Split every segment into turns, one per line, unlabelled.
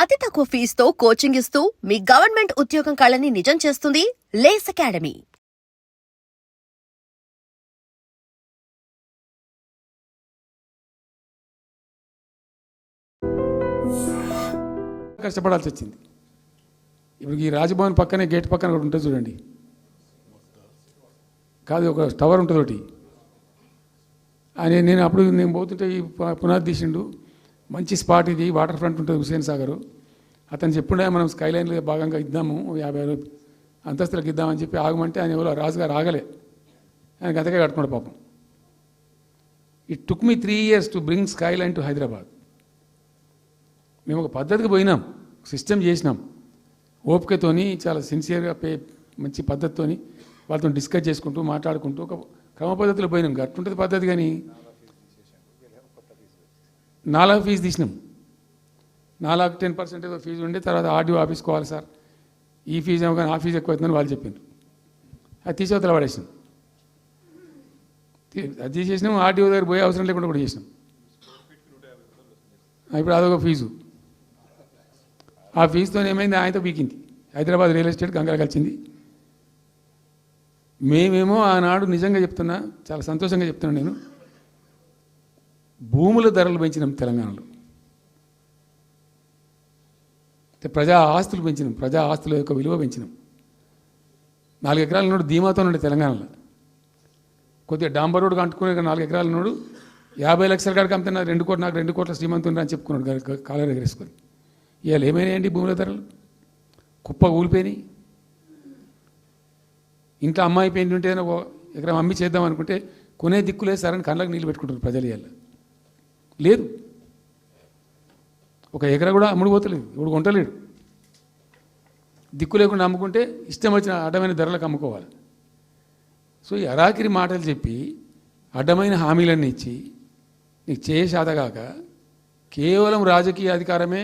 అతి తక్కువ ఫీజుతో కోచింగ్ ఇస్తూ మీ గవర్నమెంట్ ఉద్యోగం కళని నిజం చేస్తుంది లేస్ అకాడమీ.
కష్టపడాల్సి వచ్చింది. ఇప్పుడు ఈ రాజభవన్ పక్కనే గేట్ పక్కన ఒకటి ఉంటుంది చూడండి, కాదు ఒక టవర్ ఉంటుంది ఒకటి. నేను అప్పుడు నేను పోతుంటే ఈ పునాది తీసిండు, మంచి స్పాట్ ఇది, వాటర్ ఫ్రంట్ ఉంటుంది హుసేన్ సాగర్. అతను చెప్పుండే మనం స్కైలైన్లో భాగంగా ఇద్దాము 50 అంతస్తులకు ఇద్దామని చెప్పి ఆగమంటే ఆయన ఎవరో రాజుగారు ఆగలే, ఆయనకు అంతకే కట్టుకున్నాడు పాపం. It took me 3 years to bring Skyline to Hyderabad. మేము ఒక పద్ధతికి పోయినాం, సిస్టమ్ చేసినాం, ఓపికతోని చాలా సిన్సియర్గా మంచి పద్ధతితోని వాళ్ళతో డిస్కస్ చేసుకుంటూ మాట్లాడుకుంటూ ఒక క్రమ పద్ధతిలో పోయినాం. గట్టుంటుంది పద్ధతి. కానీ 4 ఫీజు తీసినాం, 4 10% ఏదో ఫీజు ఉండే. తర్వాత ఆర్డీఓ ఆఫీస్కోవాలి సార్, ఈ ఫీజు ఏమో కానీ ఆ ఫీజు ఎక్కువ అవుతుందని వాళ్ళు చెప్పారు. అది తీసేవతల పడేసినాం. అది తీసేసినాం, ఆర్డీఓ దగ్గర పోయే అవసరం లేకుండా కూడా చేసినాం. ఇప్పుడు అదొక ఫీజు. ఆ ఫీజుతో ఏమైంది, ఆయనతో పీకింది. హైదరాబాద్ రియల్ ఎస్టేట్ గంగలు కలిసింది. మేమేమో ఆనాడు నిజంగా చెప్తున్నా, చాలా సంతోషంగా చెప్తున్నాను నేను, భూముల ధరలు పెంచినాం తెలంగాణలో. ప్రజా ఆస్తులు పెంచినాం, ప్రజా ఆస్తుల యొక్క విలువ పెంచినాం. 4 ఎకరాల నోడు ధీమాతో ఉండే తెలంగాణలో. కొద్దిగా డాంబర్ రోడ్డు అంటుకునే 4 ఎకరాల నోడు 50 లక్షల కాడికి అమ్ముతున్నా, నాకు 2 కోట్ల శ్రీమంతుని అని చెప్పుకున్నాడు కాలర్ ఎగరేసుకొని. ఇవాళ ఏమైనాయండి భూముల ధరలు? కుప్ప ఊలిపోయినాయి. ఇంట్లో అమ్మాయి పెయింట్ ఉంటే ఒక ఎకరం అమ్మి చేద్దాం అనుకుంటే కొనే దిక్కులే సరని కళ్ళకు నీళ్ళు పెట్టుకుంటారు ప్రజలు. ఇవాళ లేదు, ఒక ఎకరా కూడా అమ్ముడు పోతలేదు, ఇప్పుడు కొంటలేడు. దిక్కు లేకుండా అమ్ముకుంటే ఇష్టం వచ్చిన అడ్డమైన ధరలకు అమ్ముకోవాలి. సో ఈ అరాకిరి మాటలు చెప్పి అడ్డమైన హామీలన్నీ ఇచ్చి నీకు చేసాదగాక కేవలం రాజకీయ అధికారమే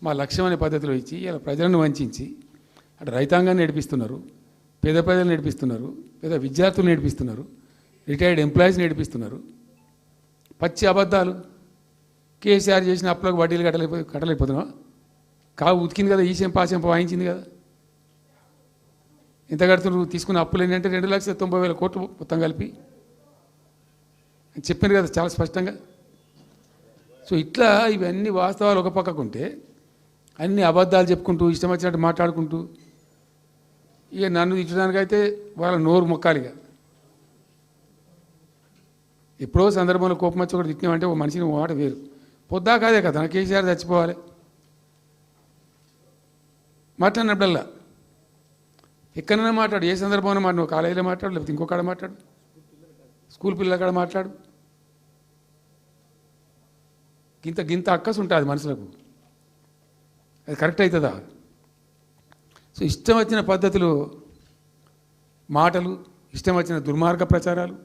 మా లక్ష్యం అనే పద్ధతిలో ఇచ్చి ఇలా ప్రజలను వంచి అటు రైతాంగాన్ని నడిపిస్తున్నారు, పేద ప్రజలు నడిపిస్తున్నారు, పేద విద్యార్థులు నడిపిస్తున్నారు, రిటైర్డ్ ఎంప్లాయీస్ నడిపిస్తున్నారు. పచ్చి అబద్ధాలు. కేసీఆర్ చేసిన అప్పులకు వడ్డీలు కట్టలేకపోతున్నావా? కావు ఉతికింది కదా, ఈ చెంప ఆ చెంప వాయించింది కదా. ఎంత కడుతున్నారు? తీసుకున్న అప్పులు ఏంటంటే 2,90,000 కోట్లు మొత్తం కలిపి చెప్పాను కదా చాలా స్పష్టంగా. సో ఇట్లా ఇవన్నీ వాస్తవాలు ఒక పక్కకుంటే అన్ని అబద్ధాలు చెప్పుకుంటూ ఇష్టం వచ్చినట్టు మాట్లాడుకుంటూ ఇక నన్ను ఇచ్చడానికైతే వాళ్ళ నోరు మొక్కాలిగా. ఎప్పుడో సందర్భంలో కోపం వచ్చి ఒకటి తిట్టినామంటే ఒక మనిషిని మాట వేరు. పొద్దా కాదే కదా, నా కేసీఆర్ చచ్చిపోవాలి మాట్లాడినప్పుడల్లా ఎక్కడైనా మాట్లాడు, ఏ సందర్భంలో మాట, నువ్వు కాలేజీలో మాట్లాడు, లేకపోతే ఇంకొకడ మాట్లాడు, స్కూల్ పిల్లల కాడ మాట్లాడు. గింత అక్కసు ఉంటుంది మనుషులకు, అది కరెక్ట్ అవుతుందా? సో ఇష్టం వచ్చిన పద్ధతులు, మాటలు, ఇష్టం వచ్చిన దుర్మార్గ ప్రచారాలు,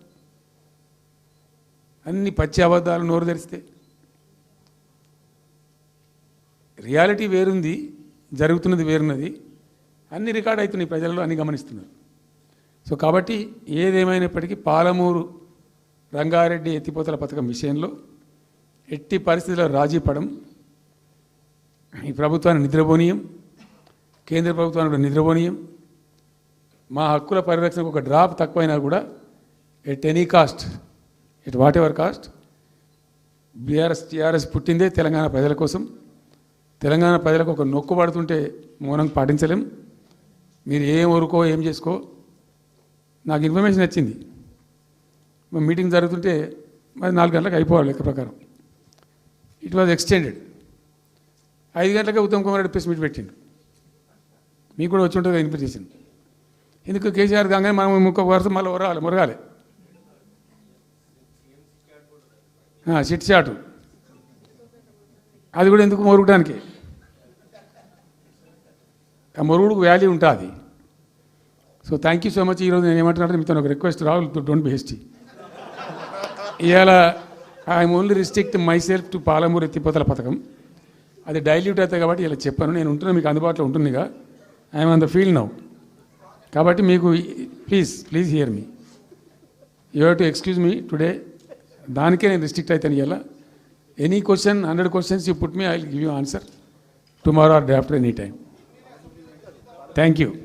అన్ని పచ్చి అబద్ధాలు నోరు తెరిస్తే. రియాలిటీ వేరుంది, జరుగుతున్నది వేరున్నది, అన్ని రికార్డ్ అవుతున్నాయి, ప్రజలలో అన్ని గమనిస్తున్నారు. సో కాబట్టి ఏదేమైనప్పటికీ పాలమూరు రంగారెడ్డి ఎత్తిపోతల పథకం విషయంలో ఎట్టి పరిస్థితుల్లో రాజీ పడం. ఈ ప్రభుత్వాన్ని నిద్రపోనీయం, కేంద్ర ప్రభుత్వాన్ని కూడా నిద్రపోనీయం. మా హక్కుల పరిరక్షణకు ఒక డ్రాప్ తక్కువైనా కూడా at any cost, at whatever cost, TRS పుట్టిందే తెలంగాణ ప్రజల కోసం. తెలంగాణ ప్రజలకు ఒక నొక్కు పడుతుంటే మౌనం పాటించలేం. మీరు ఏం ఊరుకో ఏం చేసుకో. నాకు ఇన్ఫర్మేషన్ వచ్చింది, మీటింగ్ జరుగుతుంటే మరి 4 గంటలకు అయిపోవాలి లెక్క ప్రకారం. It was extended. 5 గంటలకే ఉత్తమ్ కుమార్ రెడ్డి ప్రెస్ మీట్ పెట్టిండు. మీకు కూడా వచ్చి ఉంటుంది ఇన్విటేషన్. ఎందుకు కేసీఆర్ కాగానే మనం ఇంకొక వరుస మళ్ళీ మురగాలి చిట్ చాటు, అది కూడా ఎందుకు మొరగడానికి? ఆ మొరుగుడుకు వాల్యూ ఉంటుంది. So thank you so much. ఈరోజు నేను ఏమంటున్నాను, మీతో ఒక request, Rahul don't be hasty. ఇవాళ I'm only restrict my self to Palamuru ఎత్తిపోతల పథకం. అది డైల్యూట్ అవుతాయి కాబట్టి ఇలా చెప్పాను. నేను ఉంటున్నా, మీకు అందుబాటులో ఉంటుందిగా. I'm on the field now. కాబట్టి మీకు please here me. You have to excuse me today. దానికే నేను రిస్ట్రిక్ట్ అవుతాను. ఇలా any question 100 questions you put me, I will give you answer. tomorrow or day after, any time. Thank you.